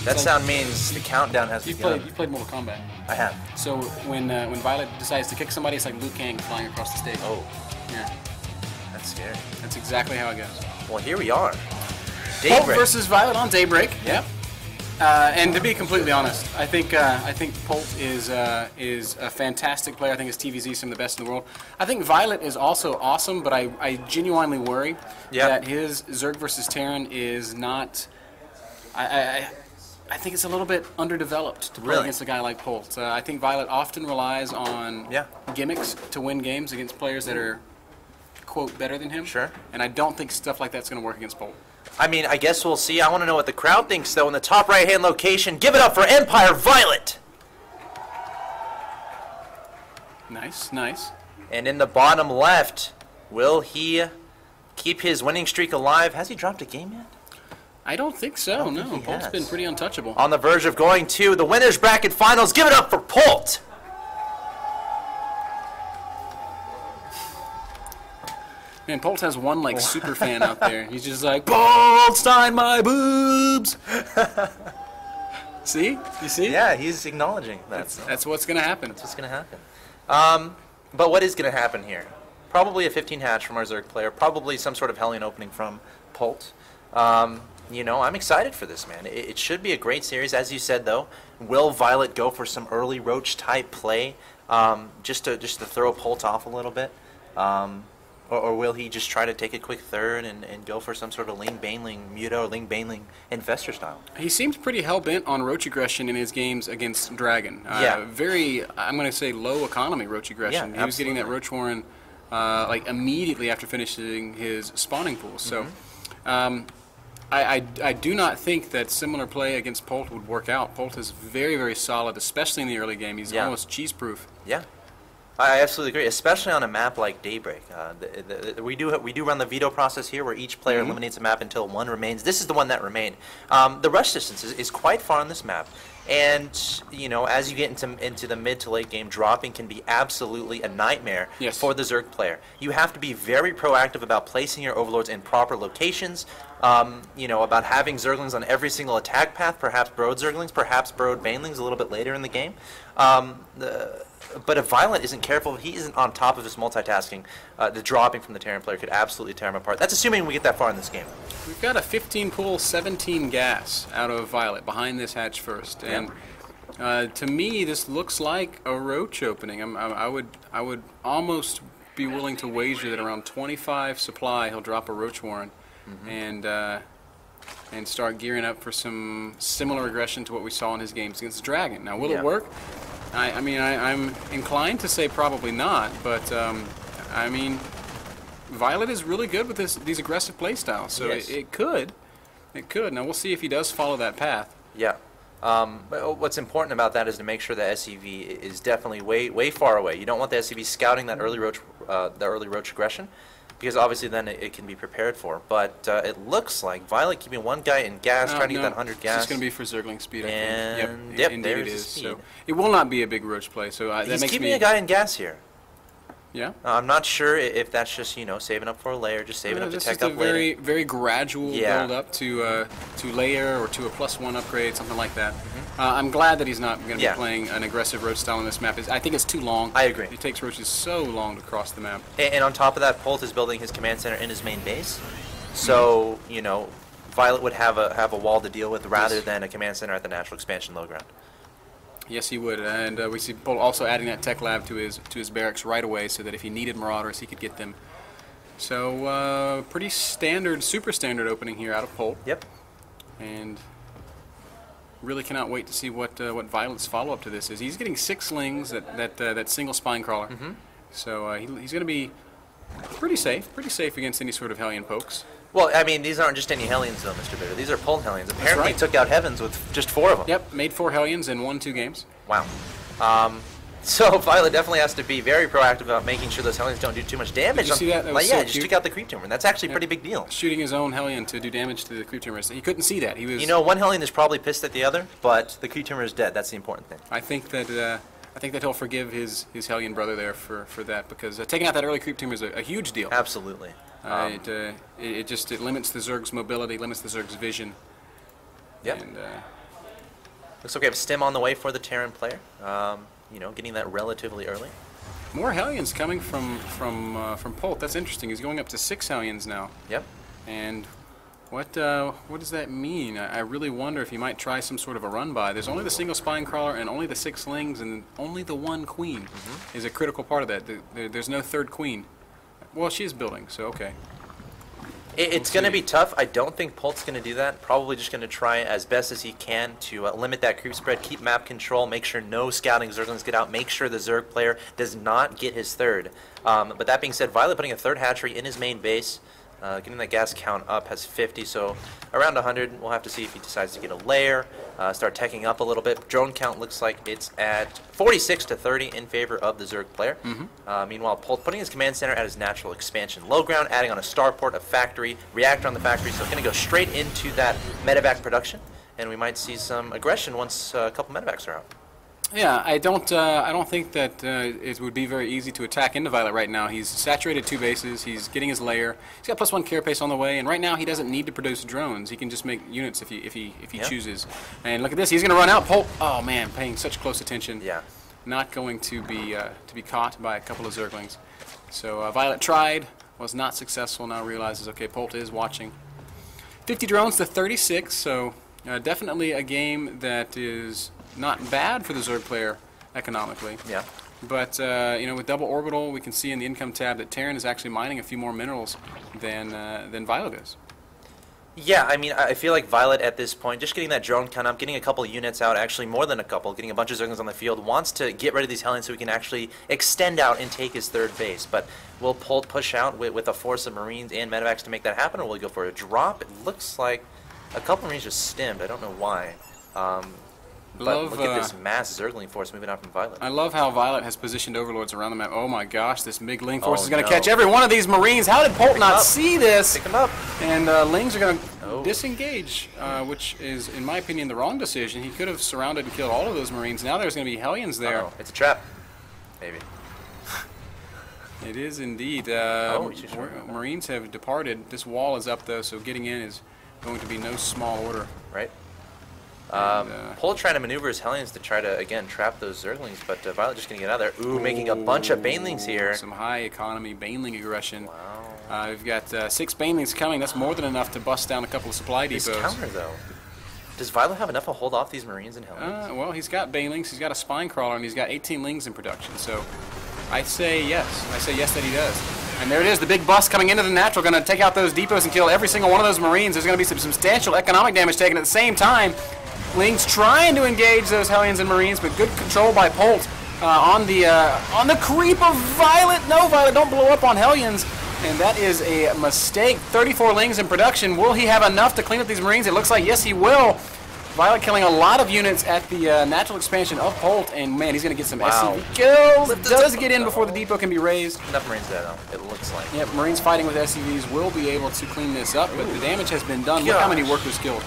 That sound means the countdown has begun. You played Mortal Kombat. I have. So when viOLet decides to kick somebody, it's like Liu Kang flying across the stage. Oh. Yeah. That's scary. That's exactly how it goes. Well, here we are. Polt versus viOLet on Daybreak. Yep. And to be completely honest, I think Polt is a fantastic player. I think his TVZ is some of the best in the world. I think viOLet is also awesome, but I genuinely worry that his Zerg versus Terran is not. I think it's a little bit underdeveloped to play against a guy like Polt. I think viOLet often relies on gimmicks to win games against players that are, quote, better than him. Sure. And I don't think stuff like that's going to work against Polt. I mean, I guess we'll see. I want to know what the crowd thinks, though, in the top right-hand location. Give it up for Empire viOLet! Nice, nice. And in the bottom left, will he keep his winning streak alive? Has he dropped a game yet? I don't think so, no. Polt's been pretty untouchable. On the verge of going to the Winners Bracket Finals. Give it up for Polt! Man, Polt has one, like, super fan out there. He's just like, Polt, sign my boobs! See? You see? Yeah, he's acknowledging that. That's what's going to happen. That's what's going to happen. But what is going to happen here? Probably a 15 hatch from our Zerg player. Probably some sort of Hellion opening from Polt. You know, I'm excited for this, man. It should be a great series. As you said, though, will viOLet go for some early Roach-type play just to throw Polt off a little bit? Or will he just try to take a quick third and go for some sort of Ling Baneling Muta or Ling Baneling Investor style? He seems pretty hell-bent on Roach aggression in his games against Dragon. Very, I'm going to say, low economy Roach aggression. He was getting that Roach Warren like immediately after finishing his spawning pool. So I do not think that similar play against Polt would work out. Polt is very, very solid, especially in the early game. He's almost cheese-proof. Yeah. I absolutely agree, especially on a map like Daybreak. We do run the veto process here, where each player eliminates a map until one remains. This is the one that remained. The rush distance is quite far on this map, and you know, as you get into the mid to late game, dropping can be absolutely a nightmare for the Zerg player. You have to be very proactive about placing your overlords in proper locations. You know, about having Zerglings on every single attack path, perhaps Brood Zerglings, perhaps Brood Banelings a little bit later in the game. But if viOLet isn't careful, if he isn't on top of his multitasking, the dropping from the Terran player could absolutely tear him apart. That's assuming we get that far in this game. We've got a 15 pool, 17 gas out of viOLet behind this hatch first, and to me, this looks like a Roach opening. I would almost be willing to wager that around 25 supply he'll drop a Roach Warren, and start gearing up for some similar aggression to what we saw in his games against Dragon. Now, will it work? I mean, I'm inclined to say probably not, but I mean, viOLet is really good with these aggressive playstyles, so it could. Now, we'll see if he does follow that path. Yeah. But what's important about that is to make sure that SCV is definitely way far away. You don't want the SCV scouting that early Roach aggression, because obviously then it can be prepared for. But it looks like viOLet keeping one guy in gas, trying to get that 100 gas. It's going to be for Zergling speed, I think. Yep, indeed it is. So it will not be a big Roach play. So that he's makes keeping a guy in gas here. Yeah. I'm not sure if that's just, you know, saving up for a layer, just saving up to tech up later. This is a very gradual build up to layer or to a +1 upgrade, something like that. I'm glad that he's not going to be playing an aggressive Roach style on this map. I think it's too long. I agree. It takes Roaches so long to cross the map. And on top of that, Polt is building his command center in his main base. So, you know, viOLet would have a wall to deal with rather than a command center at the natural expansion low ground. Yes, he would, and we see Polt also adding that tech lab to his barracks right away, so that if he needed Marauders, he could get them. So pretty standard, super standard opening here out of Polt. Yep. And really cannot wait to see what viOLet's follow up to this is. He's getting 6 Lings, that single spine crawler. So he's going to be pretty safe against any sort of Hellion pokes. Well, I mean, these aren't just any Hellions, though, Mr. Bitter. These are Polt Hellions. Apparently, he took out Heavens with just 4 of them. Yep, made 4 Hellions and won 2 games. Wow. So viOLet definitely has to be very proactive about making sure those Hellions don't do too much damage. Did you see that? That was so just took out the Creep Tumor. And that's actually a pretty big deal. Shooting his own Hellion to do damage to the Creep Tumor. He couldn't see that. He was. You know, one Hellion is probably pissed at the other, but the Creep Tumor is dead. That's the important thing. I think that he'll forgive his Hellion brother there for that, because taking out that early Creep Tumor is a huge deal. Absolutely. It limits the Zerg's mobility, limits the Zerg's vision. Yep. And Looks like we have Stim on the way for the Terran player. You know, getting that relatively early. More Hellions coming from Polt. That's interesting. He's going up to 6 Hellions now. Yep. And what does that mean? I really wonder if he might try some sort of a run-by. There's only the single Spine Crawler and only the 6 Lings and only the 1 Queen is a critical part of that. There's no 3rd Queen. Well, she is building, so okay. It's going to be tough. I don't think Polt's going to do that. Probably just going to try as best as he can to limit that creep spread, keep map control, make sure no scouting Zerglings get out, make sure the Zerg player does not get his 3rd. But that being said, viOLet putting a 3rd hatchery in his main base, getting that gas count up, has 50, so around 100. We'll have to see if he decides to get a lair, start teching up a little bit. Drone count looks like it's at 46 to 30 in favor of the Zerg player. Meanwhile, Polt putting his command center at his natural expansion. Low ground, adding on a starport, a factory, reactor on the factory, so going to go straight into that medevac production, and we might see some aggression once a couple medevacs are out. Yeah, I don't think that it would be very easy to attack into viOLet right now. He's saturated 2 bases. He's getting his lair. He's got +1 carapace on the way, and right now he doesn't need to produce drones. He can just make units if he chooses. And look at this. He's going to run out. Polt. Oh man, paying such close attention. Yeah. Not going to be caught by a couple of Zerglings. So viOLet tried, was not successful. Now realizes okay, Polt is watching. 50 drones to 36. So definitely a game that is not bad for the Zerg player economically. Yeah. But, you know, with double orbital, we can see in the income tab that Terran is actually mining a few more minerals than viOLet is. Yeah, I mean, I feel like viOLet at this point, just getting that drone count up, getting a couple units out, actually more than a couple, getting a bunch of Zerglings on the field, wants to get rid of these Hellions so he can actually extend out and take his 3rd base. But will Polt push out with a force of Marines and medevacs to make that happen, or will he go for a drop? It looks like a couple Marines just stemmed. I don't know why. But look at this mass Zergling force moving out from viOLet. I love how viOLet has positioned overlords around the map. Oh my gosh, this big Ling force is going to catch every one of these Marines. How did Polt not see this? Pick them up. And Lings are going to disengage, which is, in my opinion, the wrong decision. He could have surrounded and killed all of those Marines. Now there's going to be Hellions there. It's a trap. Maybe. It is indeed. Sure. Marines have departed. This wall is up, though, so getting in is going to be no small order. Right. Polt trying to maneuver his Hellions to try to, again, trap those Zerglings, but viOLet just going to get out of there. Ooh, making a bunch of Banelings here. Some high economy Baneling aggression. Wow. We've got 6 Banelings coming. That's more than enough to bust down a couple of supply depots. This counter, though. Does viOLet have enough to hold off these Marines and Hellions? Well, he's got Banelings, he's got a Spine Crawler, and he's got 18 Lings in production. So I say yes. I say yes that he does. And there it is, the big bust coming into the natural, going to take out those depots and kill every single one of those Marines. There's going to be some substantial economic damage taken at the same time. Lings trying to engage those Hellions and Marines, but good control by Polt on the creep of viOLet. No, viOLet, don't blow up on Hellions. And that is a mistake. 34 Lings in production. Will he have enough to clean up these Marines? It looks like yes, he will. viOLet killing a lot of units at the natural expansion of Polt, and man, he's going to get some SCV kills. Does get in before the depot can be raised. Enough Marines there, though, it looks like. Yep, Marines fighting with SCVs will be able to clean this up, but the damage has been done. Look how many workers killed.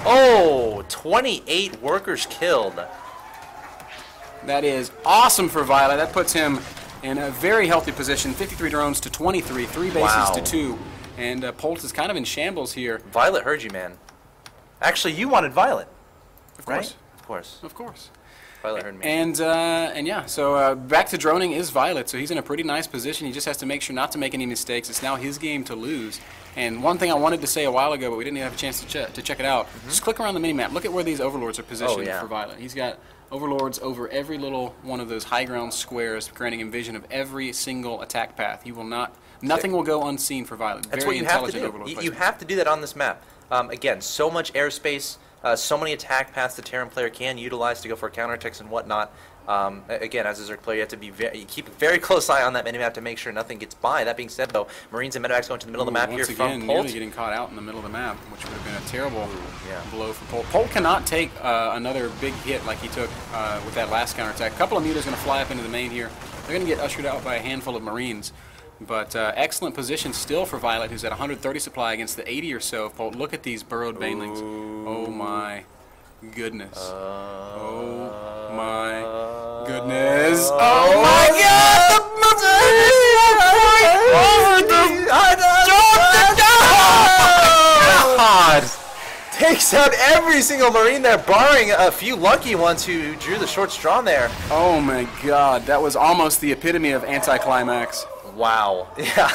Oh, 28 workers killed. That is awesome for viOLet. That puts him in a very healthy position. 53 drones to 23, 3 bases to 2. And Polt is kind of in shambles here. viOLet heard you, man. Actually, you wanted viOLet. Of course. Right? Of course. Of course. viOLet heard me. And yeah, so back to droning is viOLet. So he's in a pretty nice position. He just has to make sure not to make any mistakes. It's now his game to lose. And one thing I wanted to say a while ago, but we didn't have a chance to check it out. Just click around the minimap. Look at where these overlords are positioned for viOLet. He's got overlords over every little one of those high ground squares, granting him vision of every single attack path. He will not. Nothing will go unseen for viOLet. That's Very what you have to intelligent do. overlord You have to do that on this map. Again, so much airspace, so many attack paths the Terran player can utilize to go for counterattacks and whatnot. Again, as a Zerg player, you have to be keep a very close eye on that minimap to make sure nothing gets by. That being said, though, Marines and medevacs going to the middle of the map here from Polt. Once again, nearly getting caught out in the middle of the map, which would have been a terrible blow for Polt. Polt cannot take another big hit like he took with that last counterattack. A couple of mutas going to fly up into the main here. They're going to get ushered out by a handful of Marines. But excellent position still for viOLet, who's at 130 supply against the 80 or so of Polt. Look at these burrowed banelings. Oh my goodness. Oh my goodness. Oh my god! Over the God! takes out every single Marine there, barring a few lucky ones who drew the short straw there. Oh my God, that was almost the epitome of anticlimax. Wow. Yeah.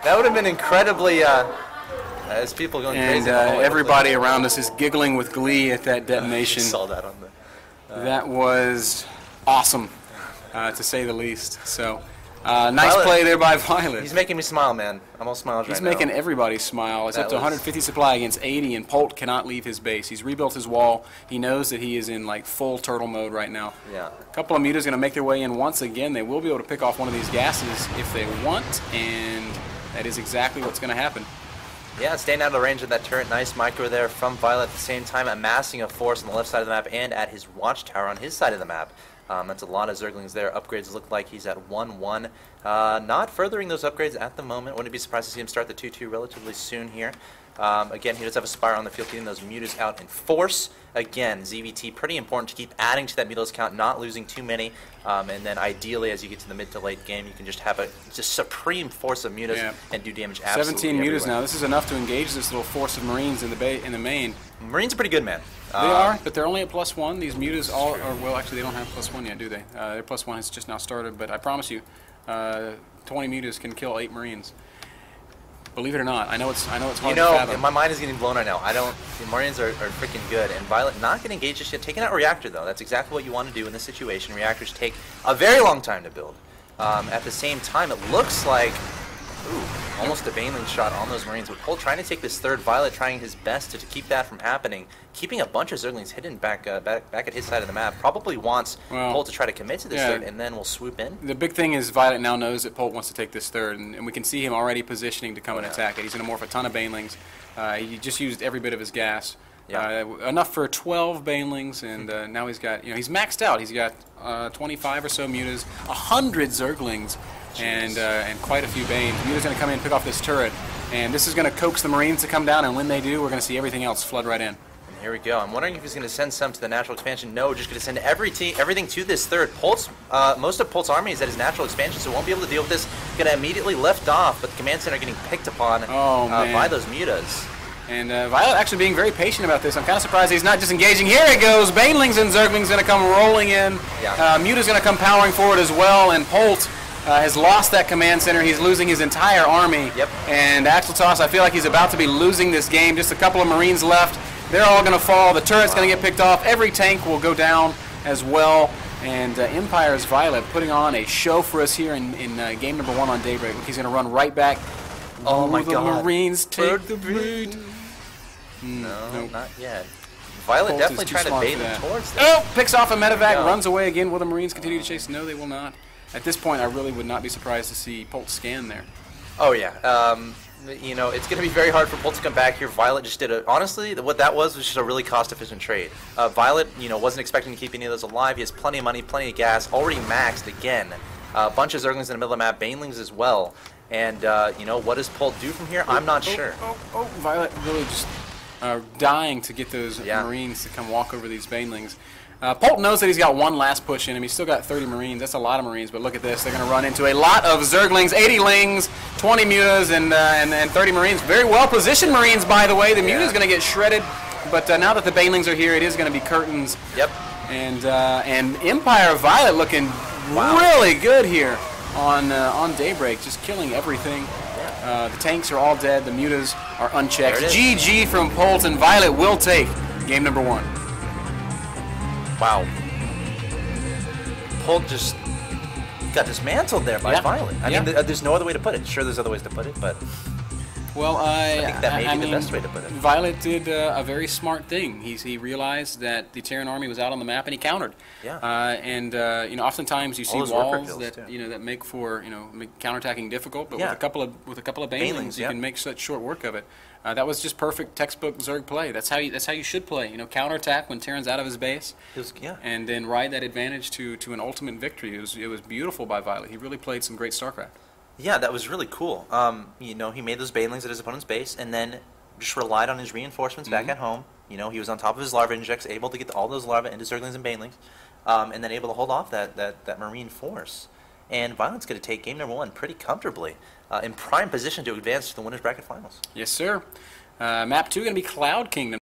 That would have been incredibly, as people going crazy. And everybody around us is giggling with glee at that detonation. I saw that on the... That was awesome, to say the least. So, nice viOLet, play there by viOLet. He's making me smile, man. I'm all smiles right now. He's making everybody smile. It's up to 150 supply against 80, and Polt cannot leave his base. He's rebuilt his wall. He knows that he is in like full turtle mode right now. Yeah. A couple of mutas going to make their way in once again. They will be able to pick off one of these gases if they want, and that is exactly what's going to happen. Yeah, staying out of the range of that turret. Nice micro there from viOLet at the same time, amassing a force on the left side of the map and at his watchtower on his side of the map. That's a lot of Zerglings there. Upgrades look like he's at 1-1. Not furthering those upgrades at the moment. Wouldn't be surprised to see him start the 2-2 relatively soon here. Again, he does have a Spire on the field, getting those mutas out in force. Again, ZVT, pretty important to keep adding to that mutas count, not losing too many. And then ideally, as you get to the mid to late game, you can just have a supreme force of mutas and do damage absolutely 17 mutas everywhere. now. This is enough to engage this little force of Marines in the main. Marines are pretty good, man. They are, but they're only at +1. These mutas all are, well, actually, they don't have +1 yet, do they? Their +1 has just now started, but I promise you, 20 mutas can kill 8 Marines. Believe it or not, I know it's hard to fathom. My mind is getting blown right now. The Marines are freaking good, and viOLet not getting engaged just yet. Taking out Reactor, though, that's exactly what you want to do in this situation. Reactors take a very long time to build. At the same time, it looks like, almost a Baneling shot on those Marines. With Polt trying to take this third, viOLet trying his best to keep that from happening, keeping a bunch of Zerglings hidden back at his side of the map. Probably wants Polt to try to commit to this third, and then we'll swoop in. The big thing is viOLet now knows that Polt wants to take this third, and we can see him already positioning to come and attack it. He's going to morph a ton of Banelings. He just used every bit of his gas. Enough for 12 Banelings, and now he's got, he's maxed out. He's got 25 or so mutas, 100 Zerglings, and quite a few Banes. Muta's going to come in and pick off this turret, and this is going to coax the Marines to come down, and when they do, we're going to see everything else flood right in. And here we go. I'm wondering if he's going to send some to the natural expansion. No, just going to send everything to this third. Most of Polt's army is at his natural expansion, so won't be able to deal with this. Going to immediately lift off, but the command center getting picked upon by those mutas. And viOLet actually being very patient about this. I'm kind of surprised he's not just engaging. Here it goes. Banelings and Zerglings going to come rolling in. Muta's going to come powering forward as well, and Polt has lost that command center. He's losing his entire army. And Axeltoss, I feel like he's about to be losing this game. Just a couple of Marines left. They're all going to fall. The turret's going to get picked off. Every tank will go down as well. And Empire's viOLet putting on a show for us here in game number 1 on Daybreak. He's going to run right back. Oh my God. The Marines take the lead. No, not yet. viOLet definitely trying to bait him towards that. Oh, picks off a medevac, runs away again. Will the Marines continue to chase? No, they will not. At this point, I really would not be surprised to see Polt scan there. Oh, yeah. It's going to be very hard for Polt to come back here. viOLet just did honestly, what that was just a really cost-efficient trade. viOLet, wasn't expecting to keep any of those alive. He has plenty of money, plenty of gas, already maxed again. A bunch of Zerglings in the middle of the map, Banelings as well. And, what does Polt do from here? I'm not sure. viOLet really just dying to get those Marines to come walk over these Banelings. Polt knows that he's got one last push in him. He's still got 30 Marines. That's a lot of Marines, but look at this. They're going to run into a lot of Zerglings, 80 Lings, 20 Mutas, and 30 Marines. Very well-positioned Marines, by the way. The Muta's going to get shredded, but now that the Banelings are here, it is going to be curtains. And Empire viOLet looking really good here on Daybreak, just killing everything. The tanks are all dead. The Mutas are unchecked. GG from Polt, and viOLet will take game number 1. Wow. Polt just got dismantled there by viOLet. I mean, there's no other way to put it. Sure, there's other ways to put it, but well, I think that may be the best way to put it. viOLet did a very smart thing. He realized that the Terran army was out on the map, and he countered. Oftentimes you see walls that make for make counterattacking difficult, but with a couple of Banelings, you can make such short work of it. That was just perfect textbook Zerg play. That's how you should play. Counterattack when Terran's out of his base, and then ride that advantage to an ultimate victory. It was beautiful by viOLet. He really played some great StarCraft. Yeah, that was really cool. He made those Banelings at his opponent's base, and then just relied on his reinforcements back at home. He was on top of his larva injects, able to get all those larvae into Zerglings and Banelings, and then able to hold off that Marine force. And viOLet's going to take game number 1 pretty comfortably, in prime position to advance to the Winners Bracket Finals. Yes, sir. Map 2 going to be Cloud Kingdom.